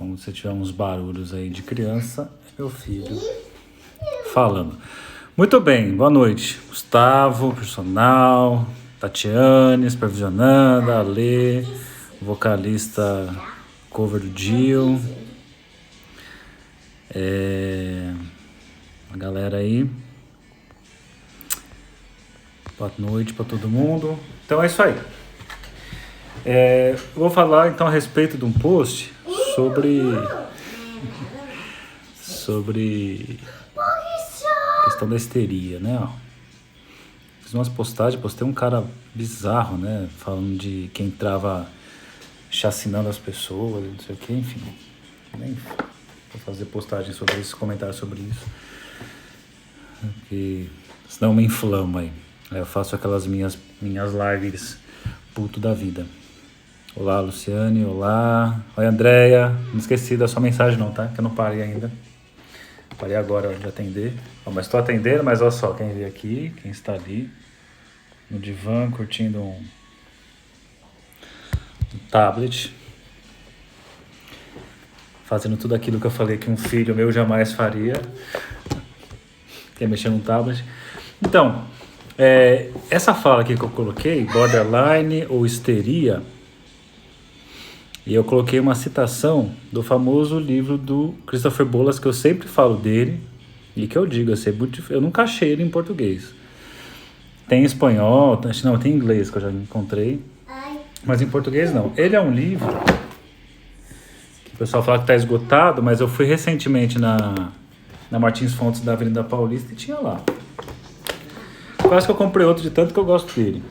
Então, se tiver uns barulhos aí de criança, é meu filho falando. Muito bem, boa noite. Gustavo, personal, Tatiane, supervisionando, Ale, vocalista cover do Dio. A galera aí. Boa noite para todo mundo. Então é isso aí. Vou falar então a respeito de um post sobre a questão da histeria, né? Fiz umas postagens, postei um cara bizarro, né? Falando de quem entrava chacinando as pessoas, não sei o que, enfim. Nem vou fazer postagem sobre isso, comentário sobre isso. Porque senão me inflama aí. Eu faço aquelas minhas lives puto da vida. Olá, Luciane, olá. Oi, Andréia. Não esqueci da sua mensagem não, tá? Que eu não parei ainda. Parei agora de atender. Mas estou atendendo, mas olha só, quem veio aqui, quem está ali no divã, curtindo um tablet. Fazendo tudo aquilo que eu falei que um filho meu jamais faria. Que é mexer num tablet. Então, essa fala aqui que eu coloquei, borderline ou histeria, e eu coloquei uma citação do famoso livro do Christopher Bolas, que eu sempre falo dele, e que eu digo, eu nunca achei ele em português. Tem em espanhol, não, tem em inglês que eu já encontrei, mas em português não. Ele é um livro que o pessoal fala que está esgotado, mas eu fui recentemente na Martins Fontes da Avenida Paulista e tinha lá. Quase que eu comprei outro de tanto que eu gosto dele.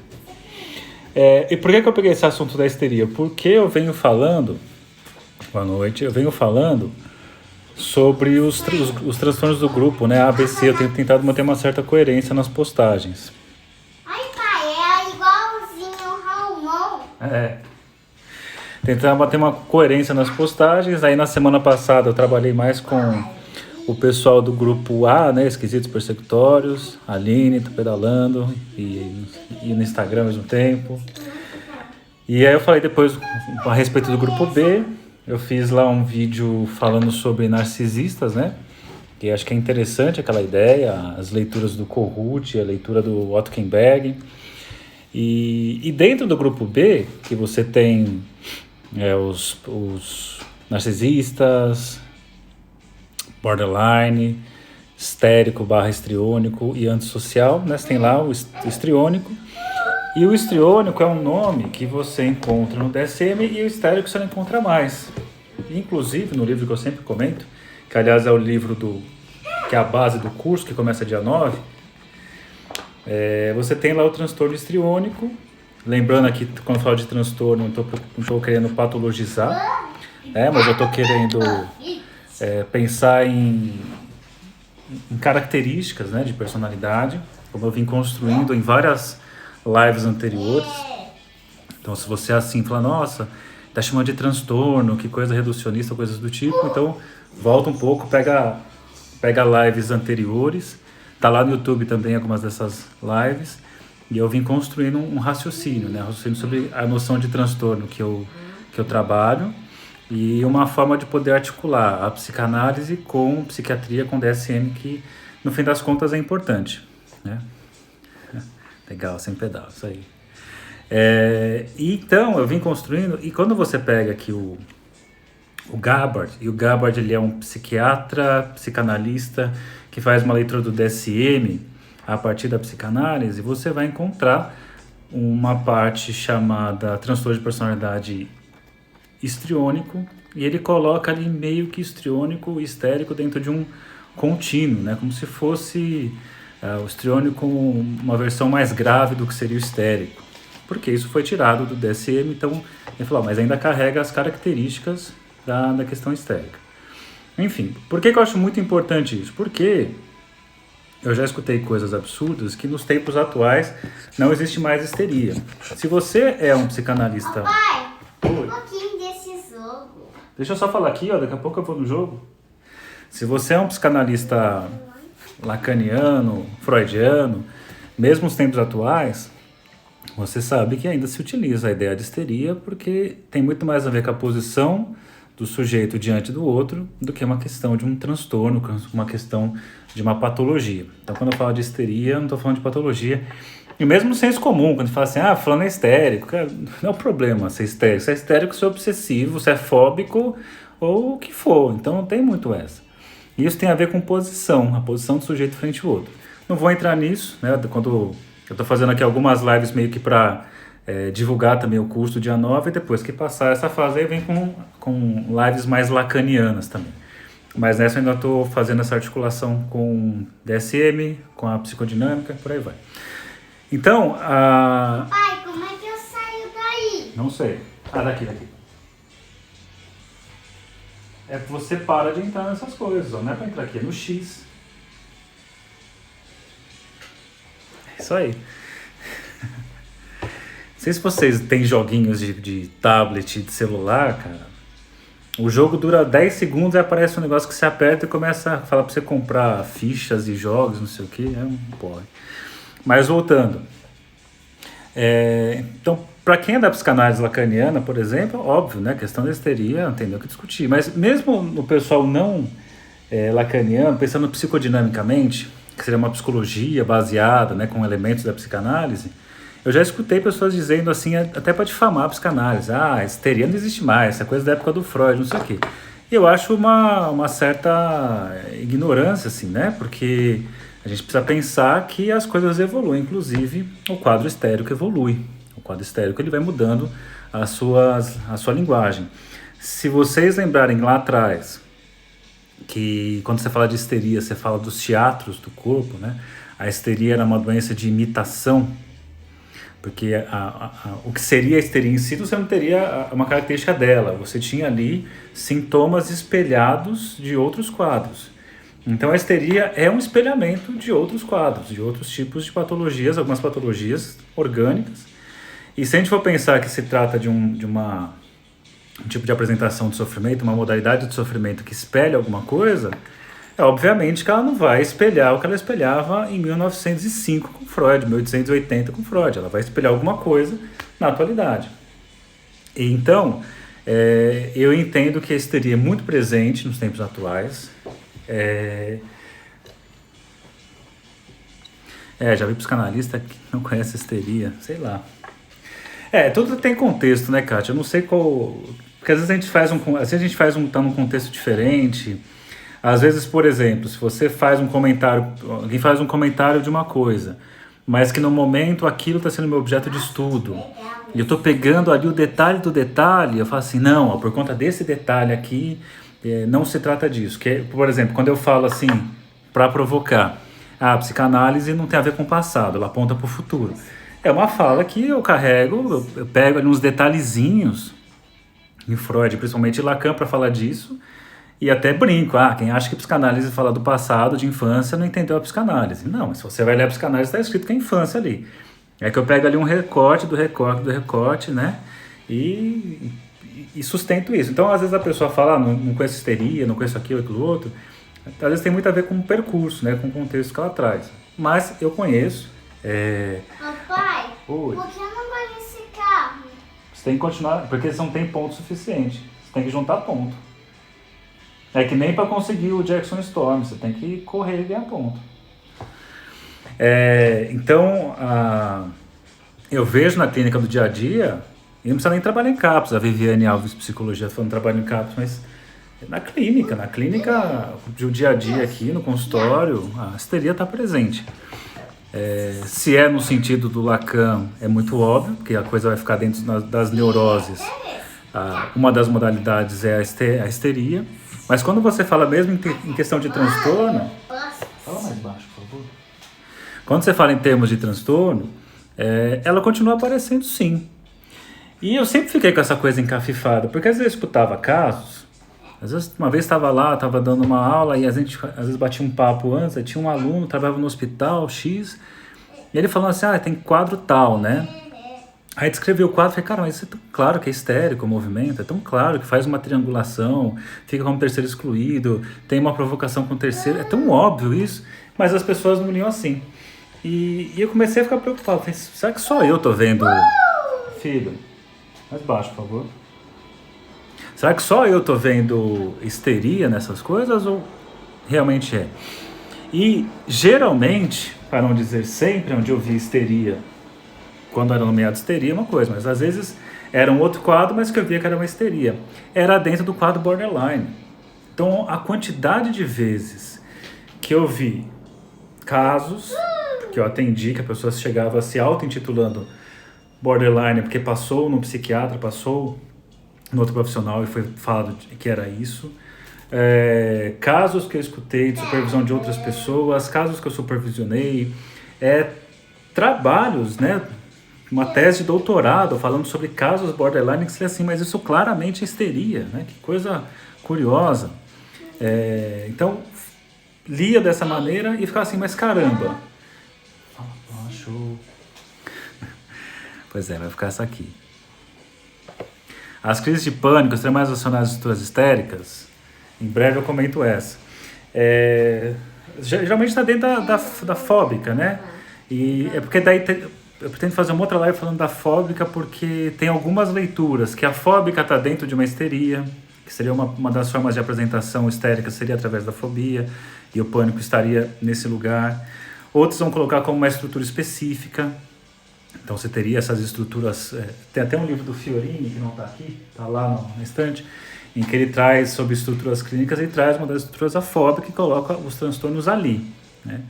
E por que eu peguei esse assunto da histeria? Porque eu venho falando, boa noite, sobre os transtornos do grupo, né, ABC. Eu tenho tentado manter uma certa coerência nas postagens. Ai, pai, é igualzinho o Ramon. Tentar manter uma coerência nas postagens. Aí na semana passada eu trabalhei mais com o pessoal do grupo A, né, Esquisitos Persecutórios, a Aline tá pedalando e no Instagram ao mesmo tempo. E aí eu falei depois a respeito do grupo B, eu fiz lá um vídeo falando sobre narcisistas, né, que acho que é interessante aquela ideia, as leituras do Kohut, a leitura do Otto Kemberg. E dentro do grupo B, que você tem os narcisistas, borderline, histérico / histriônico e antissocial, né? Você tem lá o histriônico. E o histriônico é um nome que você encontra no DSM e o histérico você não encontra mais. Inclusive, no livro que eu sempre comento, que aliás é o livro que é a base do curso, que começa dia 9, você tem lá o transtorno histriônico. Lembrando aqui, quando eu falo de transtorno, não estou querendo patologizar, mas eu estou querendo pensar em características, né, de personalidade, como eu vim construindo em várias lives anteriores. Então, se você assim fala, nossa, tá chamando de transtorno, que coisa reducionista, coisas do tipo, então volta um pouco, pega lives anteriores, tá lá no YouTube também algumas dessas lives, e eu vim construindo um raciocínio, né, sobre a noção de transtorno que eu trabalho, e uma forma de poder articular a psicanálise com psiquiatria, com DSM, que no fim das contas é importante, né? Legal, sem pedal, isso aí. Então eu vim construindo, e quando você pega aqui o Gabbard, e o Gabbard ele é um psiquiatra, psicanalista, que faz uma leitura do DSM a partir da psicanálise, você vai encontrar uma parte chamada transtorno de personalidade histriônico, e ele coloca ali meio que histriônico e histérico dentro de um contínuo, né? Como se fosse o histriônico uma versão mais grave do que seria o histérico, porque isso foi tirado do DSM, então ele falou, mas ainda carrega as características da questão histérica. Enfim, por que eu acho muito importante isso? Porque eu já escutei coisas absurdas que nos tempos atuais não existe mais histeria. Se você é um psicanalista... Pai, um pouquinho desse jogo. Deixa eu só falar aqui, daqui a pouco eu vou no jogo. Se você é um psicanalista lacaniano, freudiano, mesmo nos tempos atuais, você sabe que ainda se utiliza a ideia de histeria porque tem muito mais a ver com a posição do sujeito diante do outro do que uma questão de um transtorno, uma questão de uma patologia. Então, quando eu falo de histeria, eu não estou falando de patologia. E mesmo no senso comum, quando fala assim, fulano é histérico, cara, não é um problema ser histérico. Você é histérico, você é obsessivo, você é fóbico ou o que for. Então, não tem muito essa. E isso tem a ver com posição, a posição do sujeito frente ao outro. Não vou entrar nisso, né? Quando eu estou fazendo aqui algumas lives meio que para divulgar também o curso do dia 9, e depois que passar essa fase aí vem com lives mais lacanianas também. Mas nessa eu ainda estou fazendo essa articulação com DSM, com a psicodinâmica, por aí vai. Então, Pai, como é que eu saio daí? Não sei. Daqui. É que você para de entrar nessas coisas, ó. Não é para entrar aqui, é no X. É isso aí. Não sei se vocês têm joguinhos de tablet, de celular, cara. O jogo dura 10 segundos e aparece um negócio que você aperta e começa a falar pra você comprar fichas e jogos, não sei o que. É um porre. Mas voltando. Então, para quem é da psicanálise lacaniana, por exemplo, óbvio, né? A questão da histeria não tem nem o que discutir. Mas mesmo no pessoal não lacaniano, pensando psicodinamicamente, que seria uma psicologia baseada, né, com elementos da psicanálise, eu já escutei pessoas dizendo assim, até para difamar a psicanálise, a histeria não existe mais, essa coisa da época do Freud, não sei o quê. E eu acho uma certa ignorância, assim, né? Porque a gente precisa pensar que as coisas evoluem, inclusive o quadro histérico evolui. O quadro histérico ele vai mudando a sua linguagem. Se vocês lembrarem lá atrás, que quando você fala de histeria, você fala dos teatros do corpo, né? A histeria era uma doença de imitação, porque o que seria a histeria em si, você não teria uma característica dela. Você tinha ali sintomas espelhados de outros quadros. Então a histeria é um espelhamento de outros quadros, de outros tipos de patologias, algumas patologias orgânicas. E se a gente for pensar que se trata de um tipo de apresentação de sofrimento, uma modalidade de sofrimento que espelha alguma coisa, obviamente que ela não vai espelhar o que ela espelhava em 1905 com Freud, 1880 com Freud. Ela vai espelhar alguma coisa na atualidade. E então, eu entendo que a histeria é muito presente nos tempos atuais. Já vi psicanalista que não conhece a histeria, sei lá. Tudo tem contexto, né, Kátia? Eu não sei qual... Porque às vezes a gente tá num contexto diferente. Às vezes, por exemplo, se você faz um comentário, alguém faz um comentário de uma coisa, mas que no momento aquilo está sendo meu objeto de estudo, e eu estou pegando ali o detalhe do detalhe, eu falo assim, não, por conta desse detalhe aqui, não se trata disso. Que, por exemplo, quando eu falo assim, para provocar, a psicanálise não tem a ver com o passado, ela aponta para o futuro. É uma fala que eu carrego, eu pego ali uns detalhezinhos, em Freud, principalmente Lacan, para falar disso, e até brinco, quem acha que psicanálise fala do passado, de infância, não entendeu a psicanálise. Não, se você vai ler a psicanálise, está escrito que é infância ali. É que eu pego ali um recorte do recorte, né? E sustento isso. Então, às vezes a pessoa fala, não conheço histeria, não conheço aquilo, aquilo outro. Às vezes tem muito a ver com o percurso, né? Com o contexto que ela traz. Mas eu conheço. Pai, Oi. por que eu não ganho esse carro? Você tem que continuar, porque você não tem ponto suficiente. Você tem que juntar ponto. É que nem para conseguir o Jackson Storm, você tem que correr e ganhar ponto. Então, eu vejo na clínica do dia a dia, e não precisa nem trabalhar em CAPS, a Viviane Alves, psicologia, falando trabalho em CAPS, mas na clínica do dia a dia aqui, no consultório, a histeria está presente. Se é no sentido do Lacan, é muito óbvio, porque a coisa vai ficar dentro das neuroses. Uma das modalidades é a histeria. Mas quando você fala mesmo em questão de transtorno... Fala mais baixo, por favor. Quando você fala em termos de transtorno, ela continua aparecendo sim. E eu sempre fiquei com essa coisa encafifada, porque às vezes eu escutava casos, às vezes uma vez estava lá, estava dando uma aula e a gente às vezes batia um papo antes, aí tinha um aluno, trabalhava no hospital X, e ele falando assim, tem quadro tal, né? Aí descreveu o quadro e falei, cara, mas isso é tão claro que é histérico o movimento, é tão claro que faz uma triangulação, fica como terceiro excluído, tem uma provocação com o terceiro, é tão óbvio isso, mas as pessoas não liam assim. E eu comecei a ficar preocupado, falei, será que só eu tô vendo? Filho, mais baixo, por favor. Será que só eu tô vendo histeria nessas coisas ou realmente é? E geralmente, para não dizer sempre, onde eu vi histeria, quando era nomeado histeria é uma coisa, mas às vezes era um outro quadro, mas que eu via que era uma histeria. Era dentro do quadro borderline. Então a quantidade de vezes que eu vi casos que eu atendi, que a pessoa chegava se auto-intitulando borderline porque passou no psiquiatra, passou no outro profissional e foi falado que era isso. Casos que eu escutei de supervisão de outras pessoas, casos que eu supervisionei, trabalhos, né? Uma tese de doutorado falando sobre casos borderline que seria assim, mas isso claramente é histeria, né? Que coisa curiosa. Então, lia dessa maneira e ficava assim, mas caramba. Show. Pois vai ficar essa aqui. As crises de pânico, as mais relacionadas às estruturas histéricas, em breve eu comento essa. Geralmente está dentro da fóbica, né? E é porque daí eu pretendo fazer uma outra live falando da fóbica, porque tem algumas leituras que a fóbica está dentro de uma histeria, que seria uma das formas de apresentação histérica, seria através da fobia, e o pânico estaria nesse lugar. Outros vão colocar como uma estrutura específica. Então você teria essas estruturas. Tem até um livro do Fiorini, que não está aqui, está lá na estante, em que ele traz sobre estruturas clínicas, ele traz uma das estruturas a fóbica que coloca os transtornos ali, né?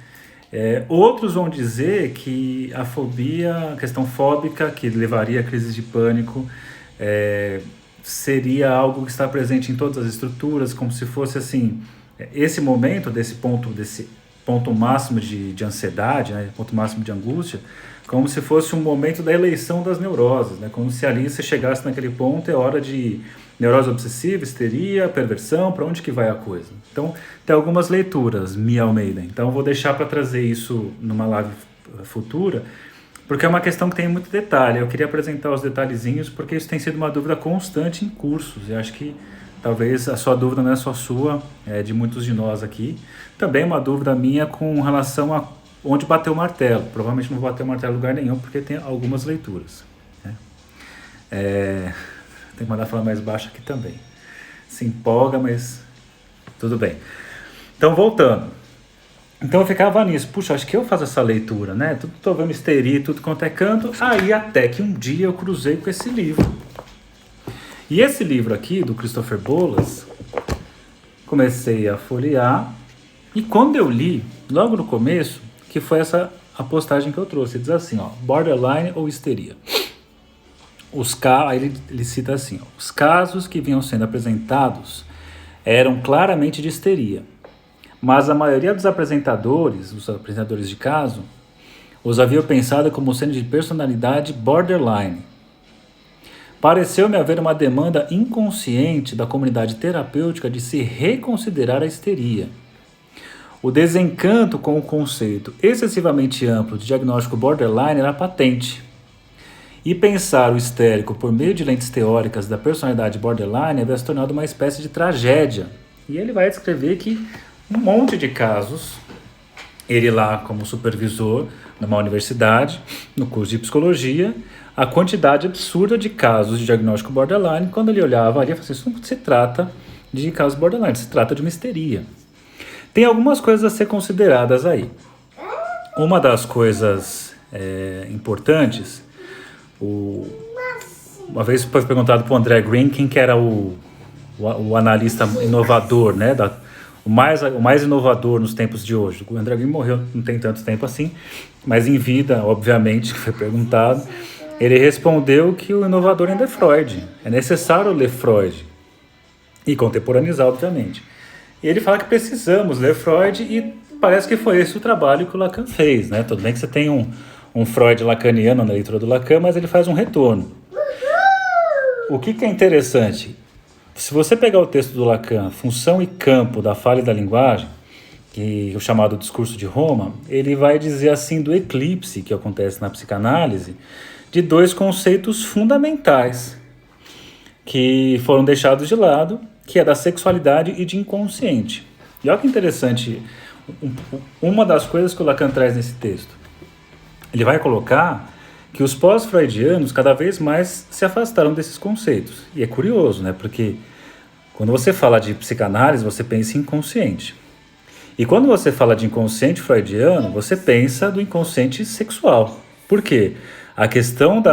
Outros vão dizer que a fobia, a questão fóbica, que levaria a crises de pânico, seria algo que está presente em todas as estruturas, como se fosse assim, esse momento, desse ponto máximo de ansiedade, né, ponto máximo de angústia, como se fosse um momento da eleição das neuroses, né, como se ali você chegasse naquele ponto, é hora de neurose obsessiva, histeria, perversão, para onde que vai a coisa? Então, tem algumas leituras, Mia Almeida. Então, eu vou deixar para trazer isso numa live futura, porque é uma questão que tem muito detalhe. Eu queria apresentar os detalhezinhos, porque isso tem sido uma dúvida constante em cursos. Eu acho que talvez a sua dúvida não é só sua, é de muitos de nós aqui. Também uma dúvida minha com relação a onde bater o martelo. Provavelmente não vou bater o martelo em lugar nenhum, porque tem algumas leituras, né? Tem que mandar falar mais baixo aqui também. Se empolga, mas tudo bem. Então, voltando. Então eu ficava nisso. Puxa, acho que eu faço essa leitura, né? Tudo tô vendo histeria, tudo quanto é canto. Aí até que um dia eu cruzei com esse livro. E esse livro aqui, do Christopher Bolas, comecei a folhear. E quando eu li, logo no começo, que foi a postagem que eu trouxe. Ele diz assim, ó, borderline ou histeria. Aí ele cita assim, ó, os casos que vinham sendo apresentados eram claramente de histeria, mas a maioria dos apresentadores de caso, os haviam pensado como sendo de personalidade borderline. Pareceu-me haver uma demanda inconsciente da comunidade terapêutica de se reconsiderar a histeria. O desencanto com o conceito excessivamente amplo de diagnóstico borderline era patente. E pensar o histérico por meio de lentes teóricas da personalidade borderline havia se tornado uma espécie de tragédia. E ele vai descrever que um monte de casos, ele lá como supervisor numa universidade, no curso de psicologia, a quantidade absurda de casos de diagnóstico borderline, quando ele olhava ali, ele falava assim, isso não se trata de casos borderline, se trata de uma histeria. Tem algumas coisas a ser consideradas aí. Uma das coisas importantes, uma vez foi perguntado para o André Green quem que era o analista inovador, né, o mais inovador nos tempos de hoje. O André Green morreu não tem tanto tempo assim, mas em vida, obviamente, que foi perguntado, ele respondeu que o inovador ainda é Freud. É necessário ler Freud e contemporaneizar, obviamente. E ele fala que precisamos ler Freud e parece que foi esse o trabalho que o Lacan fez, né? Tudo bem que você tem um Freud lacaniano na leitura do Lacan, mas ele faz um retorno. O que é interessante? Se você pegar o texto do Lacan, Função e Campo da Falha da Linguagem, que é o chamado Discurso de Roma, ele vai dizer assim do eclipse que acontece na psicanálise, de dois conceitos fundamentais que foram deixados de lado, que é da sexualidade e de inconsciente. E olha que interessante, uma das coisas que o Lacan traz nesse texto. Ele vai colocar que os pós-freudianos cada vez mais se afastaram desses conceitos. E é curioso, né? Porque Quando você fala de psicanálise, você pensa em inconsciente. E quando você fala de inconsciente freudiano, você pensa do inconsciente sexual. Por quê? A questão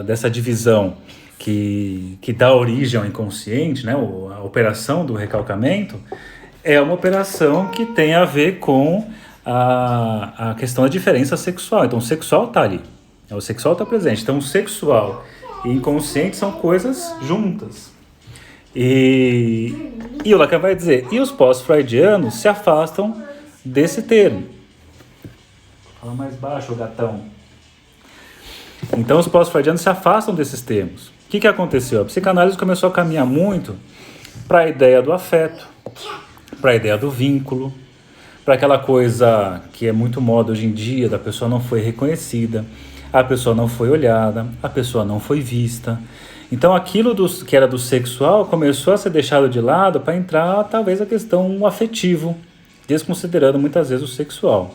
dessa divisão que dá origem ao inconsciente, né, a operação do recalcamento, é uma operação que tem a ver com a questão da diferença sexual. Então, o sexual está ali. O sexual está presente. Então, o sexual e inconsciente são coisas juntas. E o Lacan vai dizer, e os pós-freudianos se afastam desse termo. Fala mais baixo, gatão. Então, os pós-freudianos se afastam desses termos. O que aconteceu? A psicanálise começou a caminhar muito para a ideia do afeto, para a ideia do vínculo, para aquela coisa que é muito moda hoje em dia, da pessoa não foi reconhecida, a pessoa não foi olhada, a pessoa não foi vista. Então aquilo que era do sexual começou a ser deixado de lado para entrar talvez a questão afetivo, desconsiderando muitas vezes o sexual.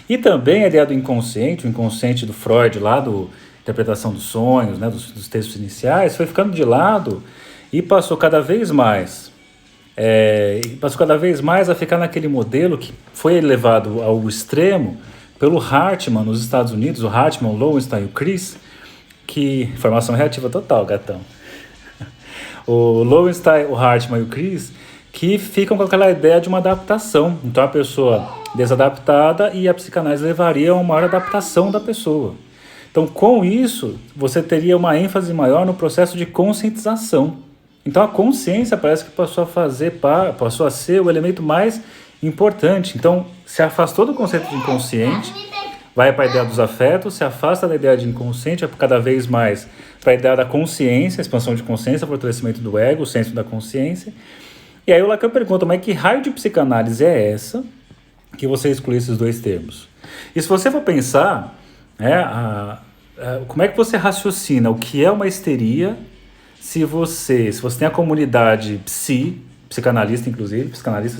E também a ideia do inconsciente, o inconsciente do Freud, lá do interpretação dos sonhos, né, dos textos iniciais, foi ficando de lado e passou cada vez mais a ficar naquele modelo que foi levado ao extremo pelo Hartman nos Estados Unidos, o Hartman, o Lowenstein e o Chris, que formação reativa total, gatão. O Lowenstein, o Hartman e o Chris, que ficam com aquela ideia de uma adaptação. Então a pessoa desadaptada e a psicanálise levaria a uma maior adaptação da pessoa. Então com isso você teria uma ênfase maior no processo de conscientização. Então a consciência parece que passou a ser o elemento mais importante. Então se afastou do conceito de inconsciente, vai para a ideia dos afetos, se afasta da ideia de inconsciente, é cada vez mais para a ideia da consciência, expansão de consciência, fortalecimento do ego, o centro da consciência. E aí o Lacan pergunta, mas que raio de psicanálise é essa que você exclui esses dois termos? E se você for pensar, como é que você raciocina o que é uma histeria se você tem a comunidade psicanalistas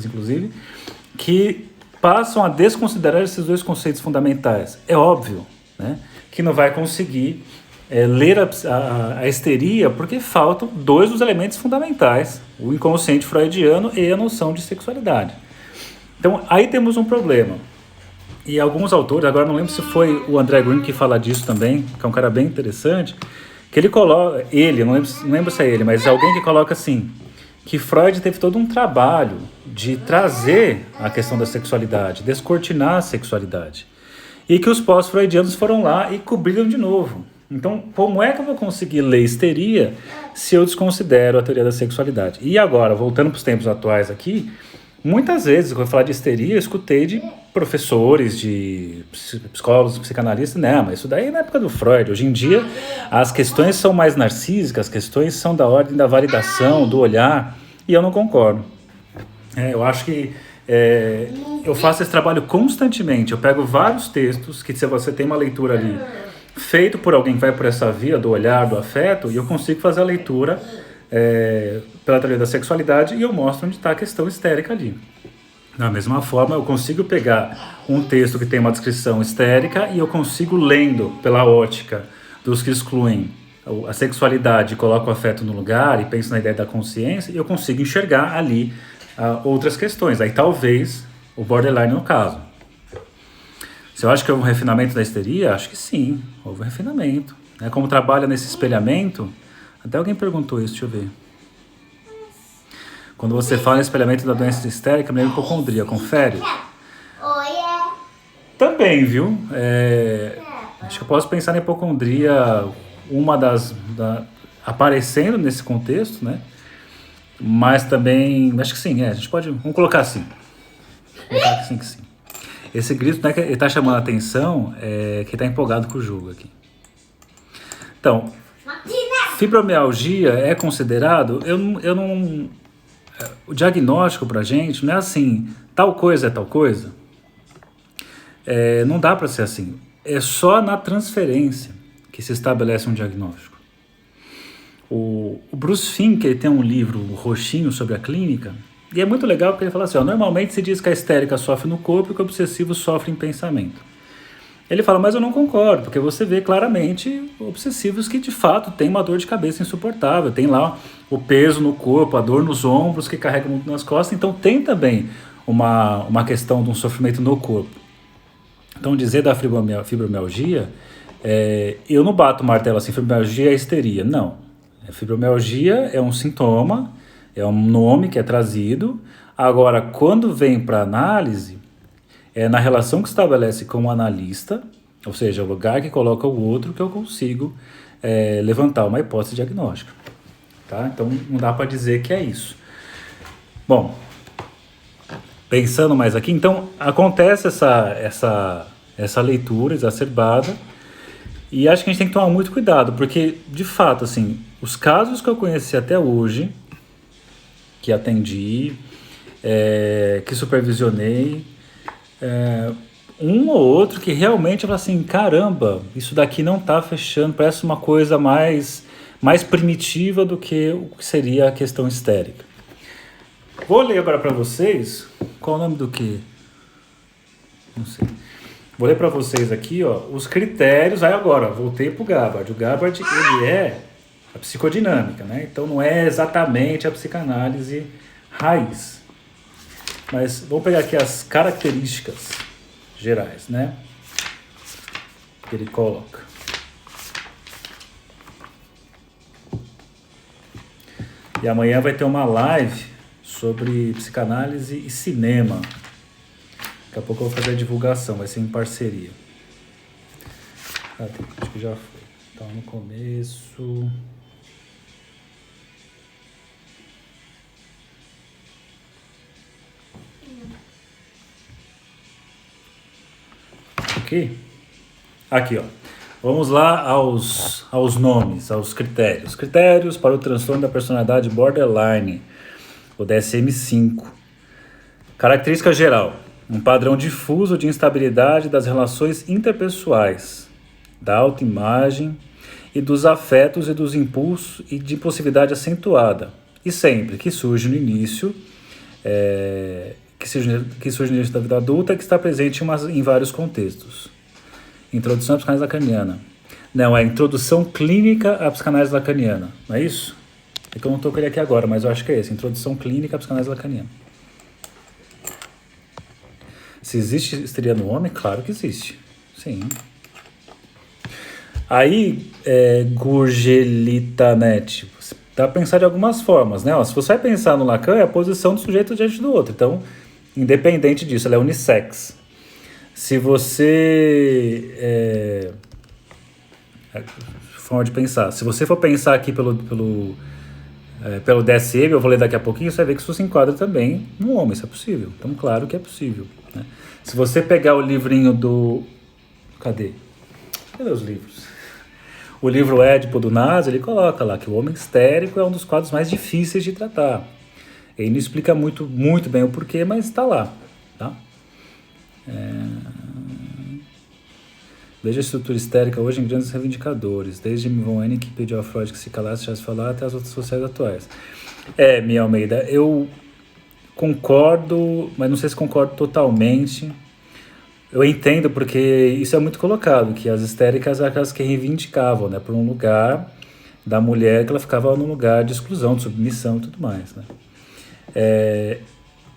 inclusive, que passam a desconsiderar esses dois conceitos fundamentais. É óbvio, né, que não vai conseguir ler a histeria porque faltam dois dos elementos fundamentais, o inconsciente freudiano e a noção de sexualidade. Então, aí temos um problema. E alguns autores, agora não lembro se foi o André Green que fala disso também, que é um cara bem interessante, que ele coloca, não lembro se é ele, mas é alguém que coloca assim, que Freud teve todo um trabalho de trazer a questão da sexualidade, descortinar a sexualidade, e que os pós-freudianos foram lá e cobriram de novo. Então, como é que eu vou conseguir ler histeria se eu desconsidero a teoria da sexualidade? E agora, voltando para os tempos atuais aqui, muitas vezes, quando eu falar de histeria, eu escutei de professores, de psicólogos, psicanalistas, não, mas isso daí é na época do Freud. Hoje em dia, as questões são mais narcísicas, as questões são da ordem da validação, do olhar, e eu não concordo. Eu acho que eu faço esse trabalho constantemente, eu pego vários textos, que se você tem uma leitura ali, feito por alguém que vai por essa via do olhar, do afeto, e eu consigo fazer a leitura pela teoria da sexualidade e eu mostro onde está a questão histérica ali. Da mesma forma, eu consigo pegar um texto que tem uma descrição histérica e eu consigo, lendo pela ótica dos que excluem a sexualidade, coloco o afeto no lugar e penso na ideia da consciência, e eu consigo enxergar ali outras questões. Aí talvez o borderline no caso. Se eu acho que houve um refinamento da histeria, acho que sim, houve um refinamento. Como trabalha nesse espelhamento, até alguém perguntou isso, deixa eu ver. Quando você fala em espelhamento da doença histérica, me lembra hipocondria, confere? Também, viu? Acho que eu posso pensar na hipocondria, aparecendo nesse contexto, né? Mas também, acho que sim, a gente pode, vamos colocar assim. Que sim. Esse grito, não é que ele está chamando a atenção, que está empolgado com o jogo aqui. Então, fibromialgia é considerado, o diagnóstico pra gente não é assim, tal coisa é tal coisa. Não dá para ser assim. É só na transferência que se estabelece um diagnóstico. O Bruce Fink, ele tem um livro roxinho sobre a clínica, e é muito legal porque ele fala assim, normalmente se diz que a histérica sofre no corpo e que o obsessivo sofre em pensamento. Ele fala, mas eu não concordo, porque você vê claramente obsessivos que de fato têm uma dor de cabeça insuportável, tem lá o peso no corpo, a dor nos ombros que carrega muito nas costas, então tem também uma questão de um sofrimento no corpo. Então dizer da fibromialgia, eu não bato o martelo assim, fibromialgia é histeria, não. Fibromialgia é um sintoma, é um nome que é trazido, agora quando vem para análise, é na relação que estabelece com o analista, ou seja, o lugar que coloca o outro, que eu consigo levantar uma hipótese diagnóstica. Tá? Então, não dá para dizer que é isso. Bom, pensando mais aqui, então, acontece essa leitura exacerbada, e acho que a gente tem que tomar muito cuidado, porque, de fato, assim, os casos que eu conheci até hoje, que atendi, que supervisionei, um ou outro que realmente fala assim, caramba, isso daqui não tá fechando, parece uma coisa mais primitiva do que o que seria a questão histérica. Vou ler agora para vocês, qual o nome do que? Não sei. Vou ler para vocês aqui, ó, os critérios, aí agora, voltei pro Gabbard. O Gabbard, ele é a psicodinâmica, né? Então não é exatamente a psicanálise raiz. Mas vamos pegar aqui as características gerais, né? Que ele coloca. E amanhã vai ter uma live sobre psicanálise e cinema. Daqui a pouco eu vou fazer a divulgação, vai ser em parceria. Acho que já foi. Então, no começo... Aqui, ó. Vamos lá aos nomes, aos critérios. Critérios para o transtorno da personalidade borderline, o DSM-5. Característica geral: um padrão difuso de instabilidade das relações interpessoais, da autoimagem e dos afetos e dos impulsos e de impulsividade acentuada. E sempre que surge no início, que surge no início da vida adulta, que está presente em vários contextos. Introdução à psicanálise lacaniana. Não, é introdução clínica à psicanálise lacaniana, não é isso? É que eu não estou com ele aqui agora, mas eu acho que é esse, introdução clínica à psicanálise lacaniana. Se existe histeria no homem, claro que existe, sim. Aí, Gurgelitanet, dá para pensar de algumas formas, né? Ó, se você vai pensar no Lacan, é a posição do sujeito diante do outro, então, independente disso, ela é unissex. Se você... forma de pensar. Se você for pensar aqui pelo DSM, eu vou ler daqui a pouquinho, você vai ver que isso se enquadra também no homem, isso é possível. Então, claro que é possível, né? Se você pegar o livrinho do... Cadê os livros? O livro Édipo do Naso, ele coloca lá que o homem histérico é um dos quadros mais difíceis de tratar. Ele não explica muito bem o porquê, mas está lá, tá? Veja a estrutura histérica hoje em grandes reivindicadores, desde M. von Ehning, que pediu a Freud que se calasse, já se falar, até as outras sociais atuais. Mia Almeida, eu concordo, mas não sei se concordo totalmente. Eu entendo, porque isso é muito colocado, que as histéricas eram aquelas que reivindicavam, né, por um lugar da mulher, que ela ficava num lugar de exclusão, de submissão e tudo mais, né.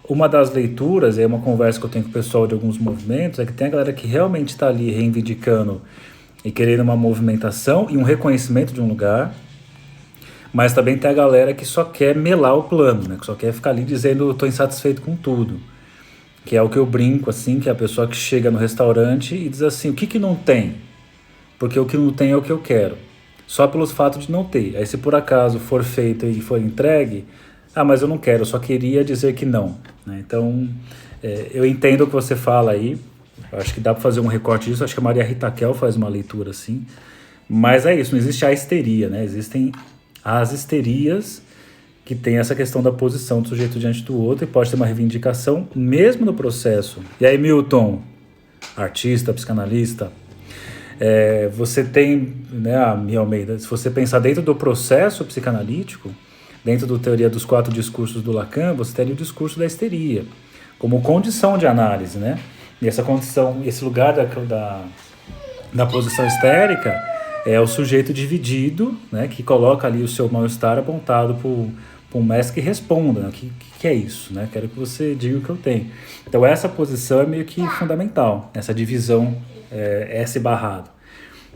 Uma das leituras, é uma conversa que eu tenho com o pessoal de alguns movimentos, é que tem a galera que realmente está ali reivindicando e querendo uma movimentação e um reconhecimento de um lugar, mas também tem a galera que só quer melar o plano, né? Que só quer ficar ali dizendo eu estou insatisfeito com tudo. Que é o que eu brinco, assim, que é a pessoa que chega no restaurante e diz assim, o que não tem? Porque o que não tem é o que eu quero. Só pelo fato de não ter. Aí se por acaso for feito e for entregue, mas eu não quero, eu só queria dizer que não, né? Então, eu entendo o que você fala aí, eu acho que dá para fazer um recorte disso, acho que a Maria Rita Kell faz uma leitura assim, mas é isso, não existe a histeria, né? Existem as histerias que tem essa questão da posição do sujeito diante do outro e pode ter uma reivindicação mesmo no processo. E aí, Milton, artista, psicanalista, você tem, né, a Mia Almeida, se você pensar dentro do processo psicanalítico, dentro da teoria dos 4 discursos do Lacan, você teria o discurso da histeria, como condição de análise, né? E essa condição, esse lugar Na posição histérica, é o sujeito dividido, né, que coloca ali o seu mal-estar apontado para um mestre que responda, né, o que é isso, né, quero que você diga o que eu tenho. Então essa posição é meio que fundamental, essa divisão S barrado.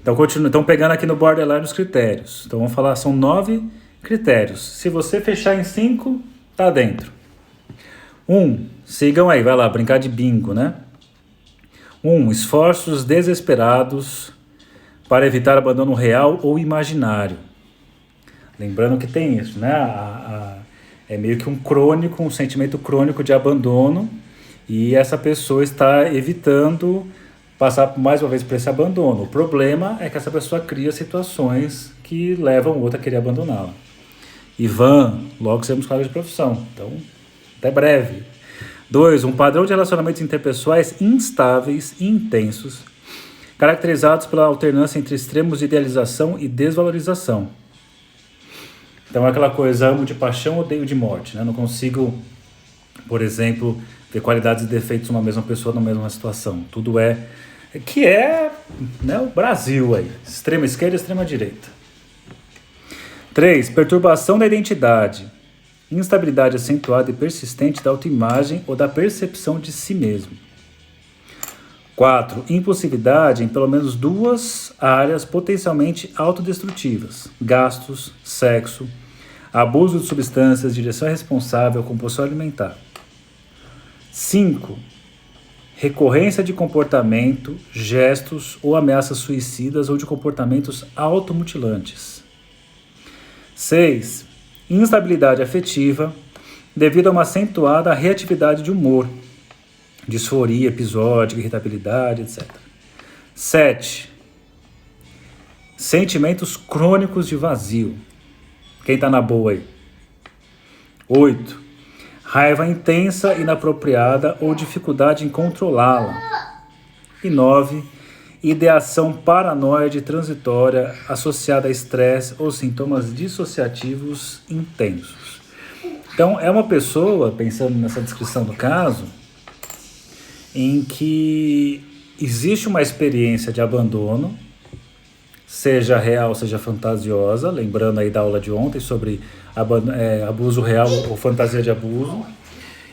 Então continua, então pegando aqui no borderline os critérios, então vamos falar, são 9 critérios, se você fechar em 5, tá dentro. 1, sigam aí, vai lá, brincar de bingo, né? 1, esforços desesperados para evitar abandono real ou imaginário. Lembrando que tem isso, né? É meio que um sentimento crônico de abandono, e essa pessoa está evitando passar mais uma vez por esse abandono. O problema é que essa pessoa cria situações que levam o outro a querer abandoná-la. Ivan, logo seremos colegas de profissão, então até breve. 2, um padrão de relacionamentos interpessoais instáveis e intensos, caracterizados pela alternância entre extremos de idealização e desvalorização. Então é aquela coisa, amo de paixão, odeio de morte, né? Não consigo, por exemplo, ver qualidades e defeitos numa mesma pessoa, numa mesma situação. Tudo que é, né, o Brasil aí, extrema esquerda e extrema direita. 3, perturbação da identidade, instabilidade acentuada e persistente da autoimagem ou da percepção de si mesmo. 4, impulsividade em pelo menos 2 áreas potencialmente autodestrutivas: gastos, sexo, abuso de substâncias, direção irresponsável, compulsão alimentar. 5, recorrência de comportamento, gestos ou ameaças suicidas ou de comportamentos automutilantes. 6, instabilidade afetiva devido a uma acentuada reatividade de humor, disforia episódica, irritabilidade, etc. 7, sentimentos crônicos de vazio. Quem tá na boa aí? 8, raiva intensa, inapropriada ou dificuldade em controlá-la. E 9, ideação paranoide transitória associada a estresse ou sintomas dissociativos intensos. Então, é uma pessoa, pensando nessa descrição do caso, em que existe uma experiência de abandono, seja real, seja fantasiosa, lembrando aí da aula de ontem sobre abuso real ou fantasia de abuso,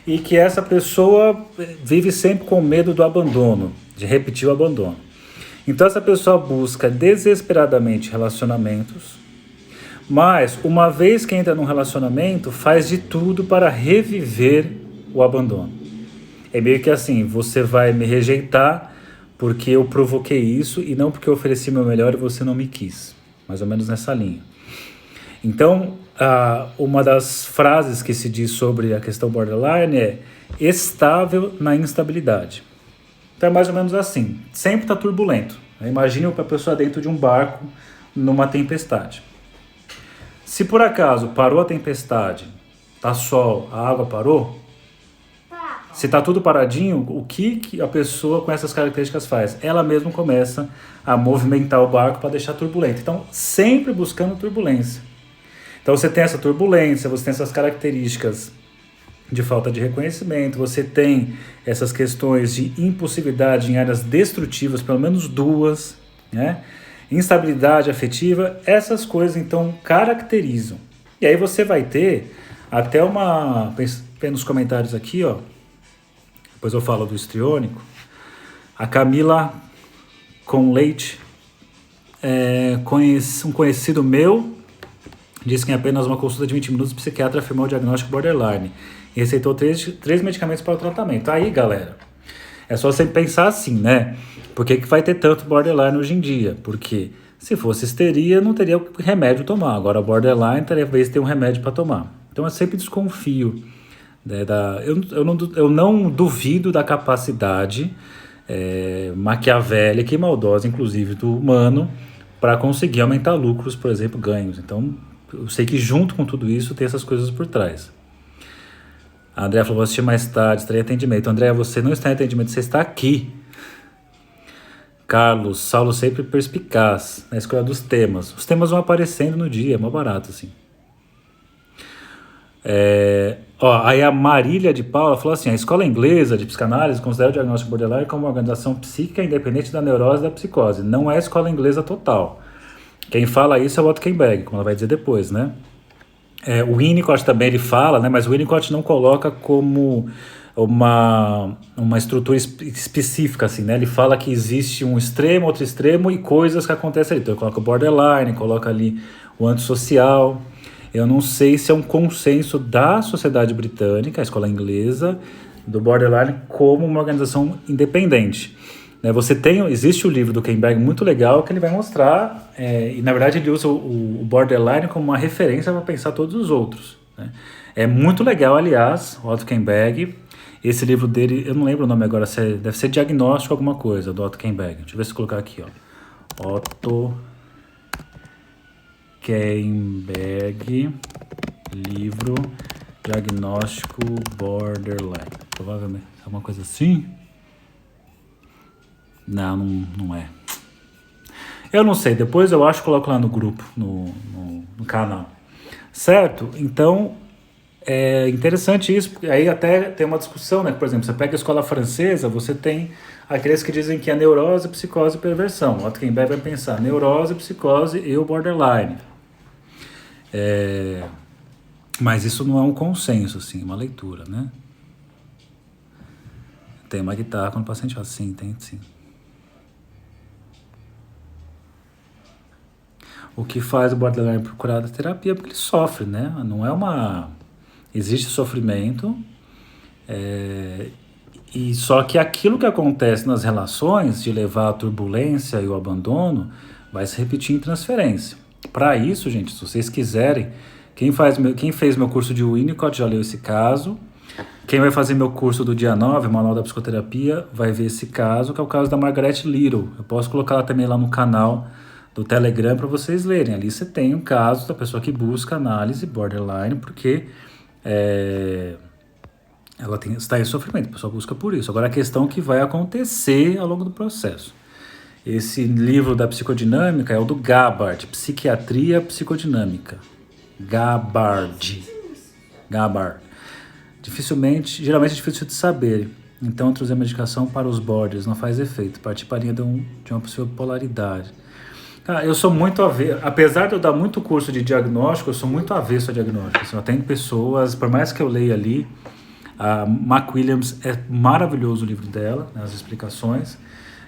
e que essa pessoa vive sempre com medo do abandono, de repetir o abandono. Então essa pessoa busca desesperadamente relacionamentos, mas uma vez que entra num relacionamento, faz de tudo para reviver o abandono. É meio que assim, você vai me rejeitar porque eu provoquei isso e não porque eu ofereci meu melhor e você não me quis. Mais ou menos nessa linha. Então, uma das frases que se diz sobre a questão borderline é estável na instabilidade. Então é mais ou menos assim, sempre está turbulento. Imagine a pessoa dentro de um barco numa tempestade. Se por acaso parou a tempestade, tá sol, a água parou, se tá tudo paradinho, o que a pessoa com essas características faz? Ela mesma começa a movimentar o barco para deixar turbulento. Então, sempre buscando turbulência. Então você tem essa turbulência, você tem essas características de falta de reconhecimento, você tem essas questões de impulsividade em áreas destrutivas, pelo menos 2, né? Instabilidade afetiva, essas coisas então caracterizam. E aí você vai ter até nos comentários aqui, ó, depois eu falo do histriônico, a Camila com Leite, um conhecido meu, disse que em apenas uma consulta de 20 minutos o psiquiatra afirmou o diagnóstico borderline e receitou 3 medicamentos para o tratamento. Aí, galera, é só você pensar assim, né? Por que vai ter tanto borderline hoje em dia? Porque se fosse histeria, não teria remédio tomar. Agora, borderline, talvez tenha um remédio para tomar. Então, eu sempre desconfio. Eu não duvido da capacidade maquiavélica e maldosa, inclusive, do humano para conseguir aumentar lucros, por exemplo, ganhos. Então, eu sei que junto com tudo isso tem essas coisas por trás. A Andréa falou, vou assistir mais tarde, estarei em atendimento. Andréa, você não está em atendimento, você está aqui. Carlos, Saulo sempre perspicaz na escolha dos temas. Os temas vão aparecendo no dia, é mais barato assim. Ó, aí a Marília de Paula falou assim: a escola inglesa de psicanálise considera o diagnóstico borderline como uma organização psíquica independente da neurose e da psicose. Não é a escola inglesa total. Quem fala isso é o Otto Kemberg, como ela vai dizer depois, né? O Winnicott também ele fala, né? Mas o Winnicott não coloca como uma estrutura específica, assim, né? Ele fala que existe um extremo, outro extremo e coisas que acontecem ali. Então ele coloca o borderline, coloca ali o antissocial. Eu não sei se é um consenso da sociedade britânica, a escola inglesa, do borderline como uma organização independente. Né, existe o livro do Kemberg muito legal que ele vai mostrar, e na verdade ele usa o borderline como uma referência para pensar todos os outros. Né? É muito legal, aliás, o Otto Kemberg. Esse livro dele, eu não lembro o nome agora, deve ser Diagnóstico alguma coisa, do Otto Kemberg. Deixa eu ver se eu colocar aqui, ó. Otto Kemberg, livro Diagnóstico Borderline. Provavelmente, alguma coisa assim? Não é. Eu não sei, depois eu acho que coloco lá no grupo, no canal. Certo? Então, é interessante isso, porque aí até tem uma discussão, né? Por exemplo, você pega a escola francesa, você tem aqueles que dizem que é neurose, psicose e perversão. O Otto Kemberg vai pensar neurose, psicose e o borderline. Mas isso não é um consenso, assim, uma leitura, né? Tem uma guitarra quando o paciente fala assim, tem sim. O que faz o borderline procurar a terapia? Porque ele sofre, né? Não é uma... Existe sofrimento, e só que aquilo que acontece nas relações de levar a turbulência e o abandono vai se repetir em transferência. Para isso, gente, se vocês quiserem, quem fez meu curso de Winnicott já leu esse caso. Quem vai fazer meu curso do dia 9, Manual da Psicoterapia, vai ver esse caso, que é o caso da Margaret Little. Eu posso colocar ela também lá no canal do Telegram para vocês lerem. Ali você tem um caso da pessoa que busca análise borderline, porque ela está em sofrimento, a pessoa busca por isso. Agora a questão que vai acontecer ao longo do processo. Esse livro da psicodinâmica é o do Gabbard, Psiquiatria Psicodinâmica. Gabbard. Geralmente é difícil de saber. Então, introduzir a medicação para os borders não faz efeito. Participaria de uma possível polaridade. Cara, eu sou muito avesso. Apesar de eu dar muito curso de diagnóstico, eu sou muito avesso a diagnóstico. Assim, eu tenho pessoas, por mais que eu leia ali, a McWilliams é maravilhoso o livro dela, né, as explicações.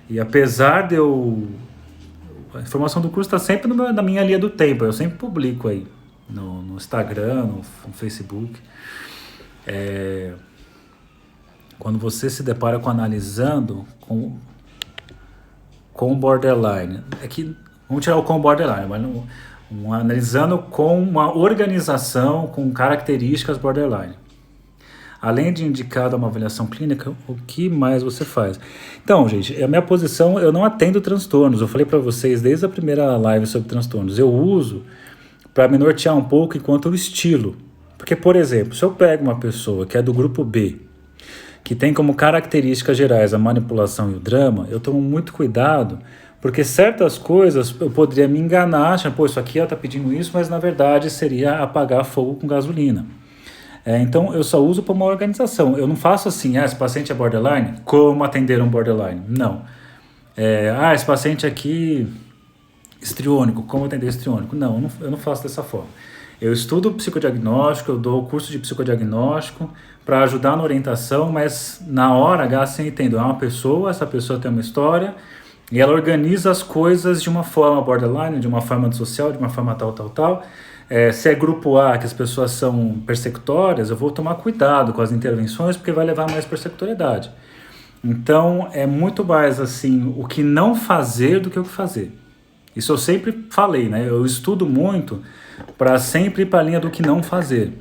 E apesar de a informação do curso está sempre na minha linha do tempo. Eu sempre publico aí no Instagram, no Facebook. Quando você se depara com analisando com borderline, vamos tirar o com borderline, mas analisando com uma organização com características borderline. Além de indicado uma avaliação clínica, o que mais você faz? Então, gente, a minha posição, eu não atendo transtornos. Eu falei para vocês desde a primeira live sobre transtornos. Eu uso para me nortear um pouco enquanto o estilo. Porque, por exemplo, se eu pego uma pessoa que é do grupo B, que tem como características gerais a manipulação e o drama, eu tomo muito cuidado, porque certas coisas eu poderia me enganar, achando, pô, isso aqui ela está pedindo isso, mas na verdade seria apagar fogo com gasolina. Então eu só uso para uma organização. Eu não faço assim, esse paciente é borderline, como atender um borderline? Não. Esse paciente aqui histriônico, como atender histriônico? Não, eu não faço dessa forma. Eu estudo psicodiagnóstico, eu dou o curso de psicodiagnóstico para ajudar na orientação, mas na hora H você entende, é uma pessoa, essa pessoa tem uma história, e ela organiza as coisas de uma forma borderline, de uma forma antissocial, de uma forma tal. Se é grupo A, que as pessoas são persecutórias, eu vou tomar cuidado com as intervenções, porque vai levar mais persecutoriedade. Então, é muito mais assim, o que não fazer do que o que fazer. Isso eu sempre falei, né? Eu estudo muito para sempre ir para a linha do que não fazer.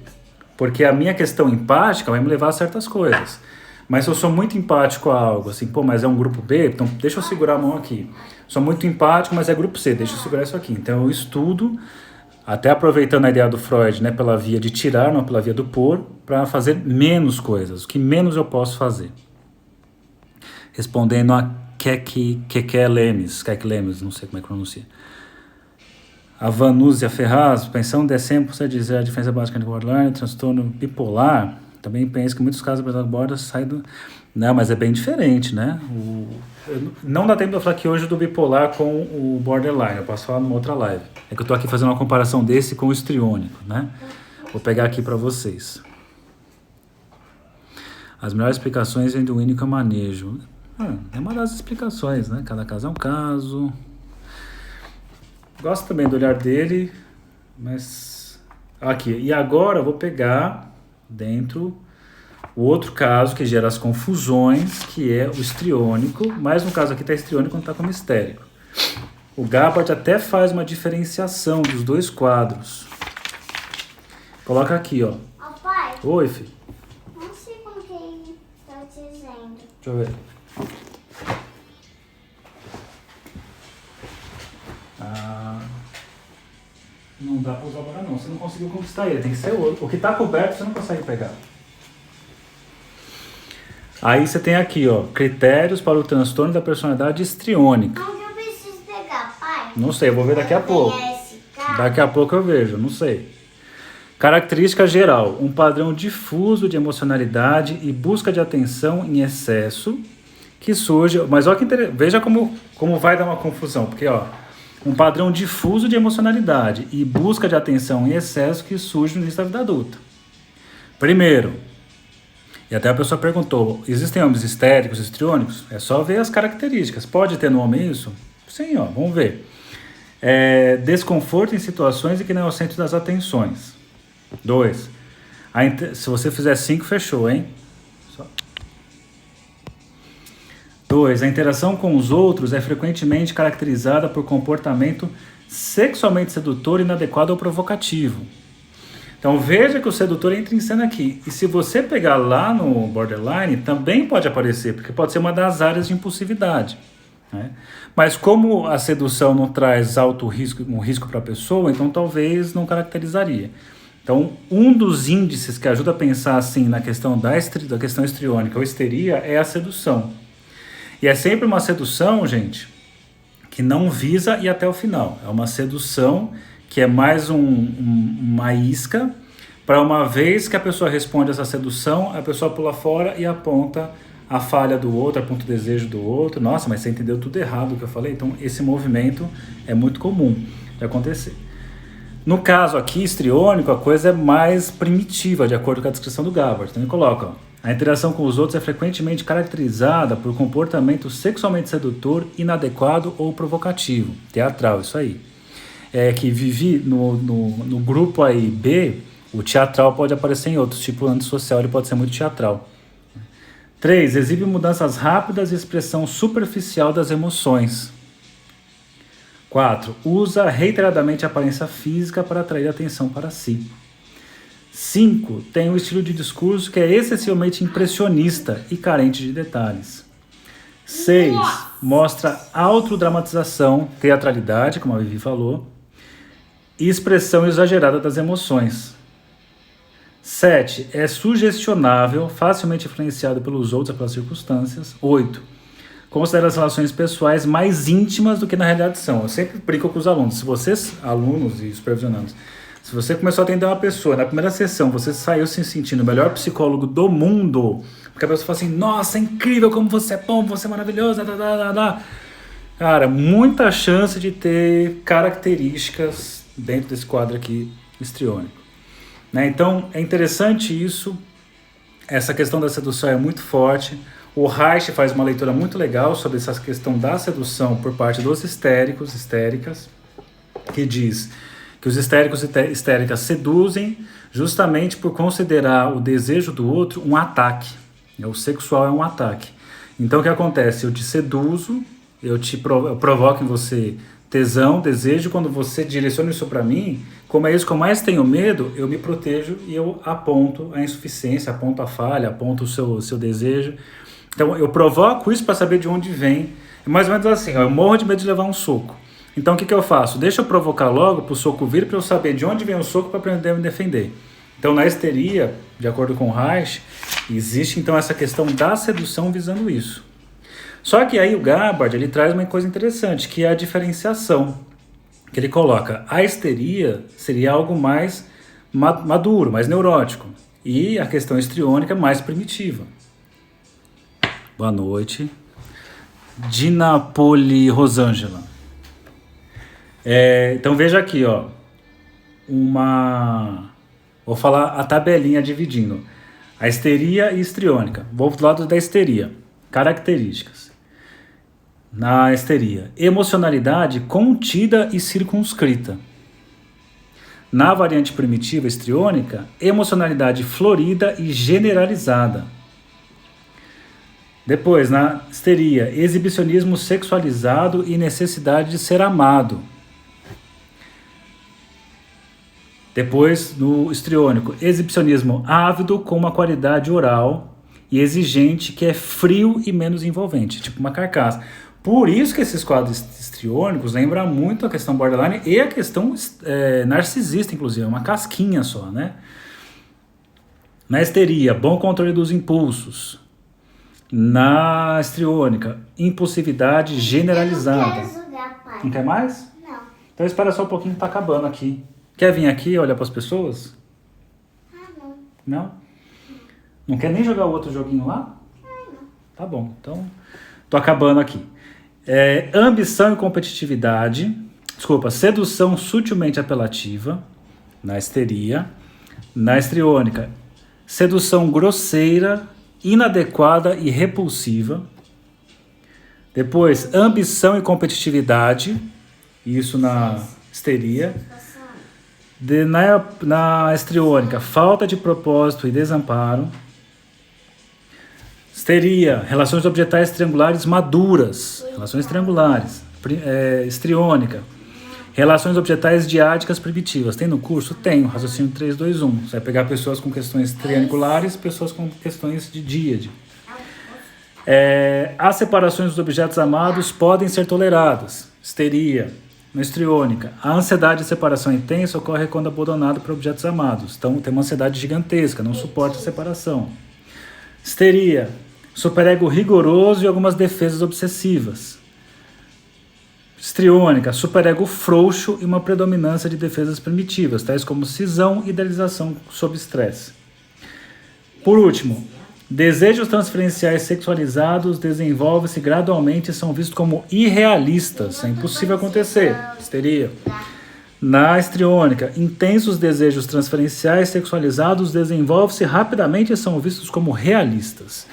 Porque a minha questão empática vai me levar a certas coisas. Mas se eu sou muito empático a algo, assim, mas é um grupo B, então deixa eu segurar a mão aqui. Sou muito empático, mas é grupo C, deixa eu segurar isso aqui. Então eu estudo, até aproveitando a ideia do Freud, né, pela via de tirar, não pela via do pôr, para fazer menos coisas, o que menos eu posso fazer. Respondendo a Keke Lemes, não sei como é que pronuncia. A Vanúzia Ferraz, pensão de sempre, você dizer a diferença básica de borderline, transtorno bipolar. Também penso que em muitos casos a Black Border sai do... Não, mas é bem diferente, né? Não dá tempo de eu falar aqui hoje do bipolar com o borderline, eu posso falar numa outra live. É que eu tô aqui fazendo uma comparação desse com o histriônico, né? Vou pegar aqui para vocês. As melhores explicações vêm do único manejo. É uma das explicações, né? Cada caso é um caso. Gosto também do olhar dele, mas... Aqui, e agora eu vou pegar dentro... O outro caso que gera as confusões, que é o histriônico, mas no caso aqui está histriônico, não está como histérico. O Gabbard até faz uma diferenciação dos dois quadros. Coloca aqui, ó. Ó, pai. Oi, filho. Não sei como que ele tá dizendo. Deixa eu ver. Não dá para usar agora não, você não conseguiu conquistar ele, tem que ser outro. O que está coberto você não consegue pegar. Aí você tem aqui, ó, critérios para o transtorno da personalidade histriônica. Onde eu preciso pegar, pai? Não sei, eu vou ver daqui a pouco. Esse cara. Daqui a pouco eu vejo, não sei. Característica geral, um padrão difuso de emocionalidade e busca de atenção em excesso que surge... Mas olha que interessante, veja como vai dar uma confusão, porque ó, um padrão difuso de emocionalidade e busca de atenção em excesso que surge no início da vida adulta. Primeiro, e até a pessoa perguntou, existem homens histéricos, histriônicos? É só ver as características. Pode ter no homem isso? Sim, ó, vamos ver. Desconforto em situações em que não é o centro das atenções. 2. Se você fizer 5, fechou, hein? 2. A interação com os outros é frequentemente caracterizada por comportamento sexualmente sedutor, inadequado ou provocativo. Então veja que o sedutor entra em cena aqui. E se você pegar lá no borderline, também pode aparecer, porque pode ser uma das áreas de impulsividade, né? Mas como a sedução não traz alto risco, um risco para a pessoa, então talvez não caracterizaria. Então, um dos índices que ajuda a pensar assim na questão da questão histriônica ou histeria é a sedução. E é sempre uma sedução, gente, que não visa ir até o final. É uma sedução que é mais uma isca, para uma vez que a pessoa responde essa sedução, a pessoa pula fora e aponta a falha do outro, aponta o desejo do outro. Nossa, mas você entendeu tudo errado o que eu falei? Então, esse movimento é muito comum de acontecer. No caso aqui, histriônico, a coisa é mais primitiva, de acordo com a descrição do Gabbard. Então ele coloca, ó, a interação com os outros é frequentemente caracterizada por comportamento sexualmente sedutor, inadequado ou provocativo. Teatral, isso aí. Que vivi no grupo aí B, o teatral pode aparecer em outros, tipo antissocial, ele pode ser muito teatral. 3. Exibe mudanças rápidas e expressão superficial das emoções. 4. Usa reiteradamente a aparência física para atrair atenção para si. 5. Tem um estilo de discurso que é excessivamente impressionista e carente de detalhes. 6. Mostra autodramatização, teatralidade, como a Vivi falou, e expressão exagerada das emoções. 7. É sugestionável, facilmente influenciado pelos outros e pelas circunstâncias. 8. Considera as relações pessoais mais íntimas do que na realidade são. Eu sempre brinco com os alunos. Se vocês, alunos e supervisionandos, se você começou a atender uma pessoa, na primeira sessão, você saiu se sentindo o melhor psicólogo do mundo, porque a pessoa fala assim, nossa, é incrível como você é bom, você é maravilhoso, Cara, muita chance de ter características dentro desse quadro aqui histriônico. Né? Então, é interessante isso, essa questão da sedução é muito forte. O Reich faz uma leitura muito legal sobre essa questão da sedução por parte dos histéricos, histéricas, que diz que os histéricos e histéricas seduzem justamente por considerar o desejo do outro um ataque. O sexual é um ataque. Então o que acontece? Eu te seduzo, eu provoco em você tesão, desejo, quando você direciona isso para mim, como é isso que eu mais tenho medo, eu me protejo e eu aponto a insuficiência, aponto a falha, aponto o seu desejo. Então eu provoco isso para saber de onde vem. É mais ou menos assim, ó, eu morro de medo de levar um soco. Então o que eu faço? Deixa eu provocar logo para o soco vir, para eu saber de onde vem o soco para aprender a me defender. Então na histeria, de acordo com o Reich, existe então essa questão da sedução visando isso. Só que aí o Gabbard, ele traz uma coisa interessante, que é a diferenciação. Que ele coloca, a histeria seria algo mais maduro, mais neurótico. E a questão histriônica mais primitiva. Boa noite. Dina Poli Rosângela. Então veja aqui, ó. Vou falar a tabelinha dividindo. A histeria e histriônica. Vou do lado da histeria. Características. Na histeria, emocionalidade contida e circunscrita. Na variante primitiva histriônica, emocionalidade florida e generalizada. Depois, na histeria, exibicionismo sexualizado e necessidade de ser amado. Depois, no histriônico, exibicionismo ávido com uma qualidade oral e exigente que é frio e menos envolvente, tipo uma carcaça. Por isso que esses quadros histriônicos lembram muito a questão borderline e a questão narcisista, inclusive, uma casquinha só, né? Na histeria, bom controle dos impulsos. Na histriônica, impulsividade generalizada. Eu não quero jogar, pai. Não quer mais? Não. Então espera só um pouquinho que tá acabando aqui. Quer vir aqui e olhar para as pessoas? Não. Não? Não quer nem jogar o outro joguinho lá? Não. Tá bom, então tô acabando aqui. Ambição e competitividade. Desculpa, sedução sutilmente apelativa. Na histeria. Na histriônica, sedução grosseira, inadequada e repulsiva. Depois, ambição e competitividade. Isso na histeria. Na histriônica, falta de propósito e desamparo. Histeria, relações objetais triangulares maduras. Relações triangulares. Histriônica, relações objetais diádicas primitivas. Tem no curso? Tem, o raciocínio 3, 2, 1. Você vai pegar pessoas com questões triangulares, pessoas com questões de díade. As separações dos objetos amados podem ser toleradas. Histeria. Na histriônica, a ansiedade de separação intensa ocorre quando abandonado por objetos amados. Então tem uma ansiedade gigantesca, não suporta a separação. Histeria, superego rigoroso e algumas defesas obsessivas. Histriônica, superego frouxo e uma predominância de defesas primitivas, tais como cisão e idealização sob estresse. Por último, desejos transferenciais sexualizados desenvolvem-se gradualmente e são vistos como irrealistas. É impossível acontecer. Histeria. Na histriônica, intensos desejos transferenciais sexualizados desenvolvem-se rapidamente e são vistos como realistas.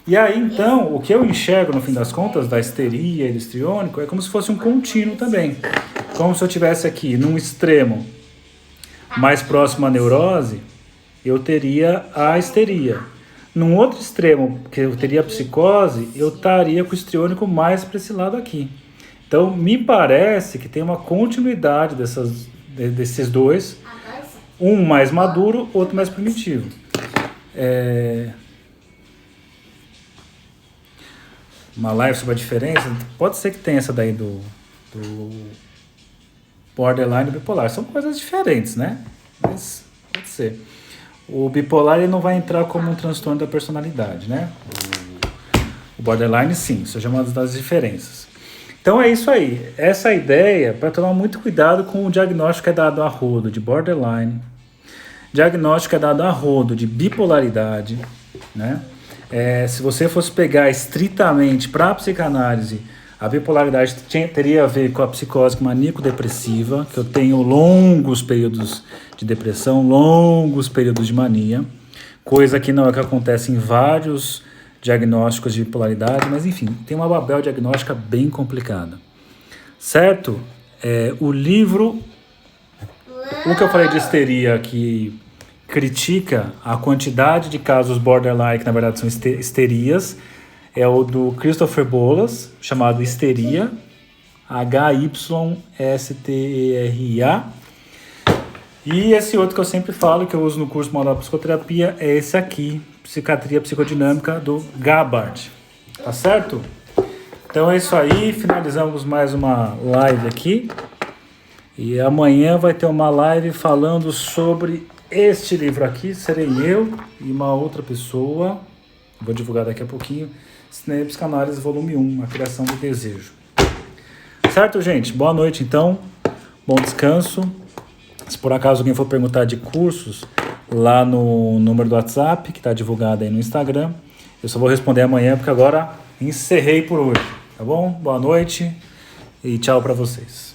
E aí, então, o que eu enxergo, no fim das contas, da histeria e do histriônico é como se fosse um contínuo também. Como se eu estivesse aqui, num extremo mais próximo à neurose, eu teria a histeria. Num outro extremo, que eu teria a psicose, eu estaria com o histriônico mais para esse lado aqui. Então, me parece que tem uma continuidade desses dois. Um mais maduro, outro mais primitivo. Uma live sobre a diferença, pode ser que tenha essa daí do borderline e bipolar. São coisas diferentes, né? Mas pode ser. O bipolar ele não vai entrar como um transtorno da personalidade, né? O borderline sim, isso é uma das diferenças. Então é isso aí. Essa ideia para tomar muito cuidado com o diagnóstico que é dado a rodo de borderline, diagnóstico que é dado a rodo de bipolaridade, né? Se você fosse pegar estritamente para a psicanálise, a bipolaridade teria a ver com a psicose maníaco-depressiva, que eu tenho longos períodos de depressão, longos períodos de mania, coisa que não é que acontece em vários diagnósticos de bipolaridade, mas enfim, tem uma babel diagnóstica bem complicada. Certo? O livro, o que eu falei de histeria, que critica a quantidade de casos borderline, que na verdade são histerias, é o do Christopher Bolas, chamado Histeria, HYSTERIA. E esse outro que eu sempre falo, que eu uso no curso Manual de Psicoterapia, é esse aqui, Psiquiatria Psicodinâmica, do Gabbard. Tá certo? Então é isso aí, finalizamos mais uma live aqui. E amanhã vai ter uma live falando sobre este livro aqui. Serei eu e uma outra pessoa, vou divulgar daqui a pouquinho, Cinema e Psicanálise, volume 1, A Criação do Desejo. Certo, gente? Boa noite, então. Bom descanso. Se por acaso alguém for perguntar de cursos, lá no número do WhatsApp, que está divulgado aí no Instagram. Eu só vou responder amanhã, porque agora encerrei por hoje, tá bom? Boa noite e tchau para vocês.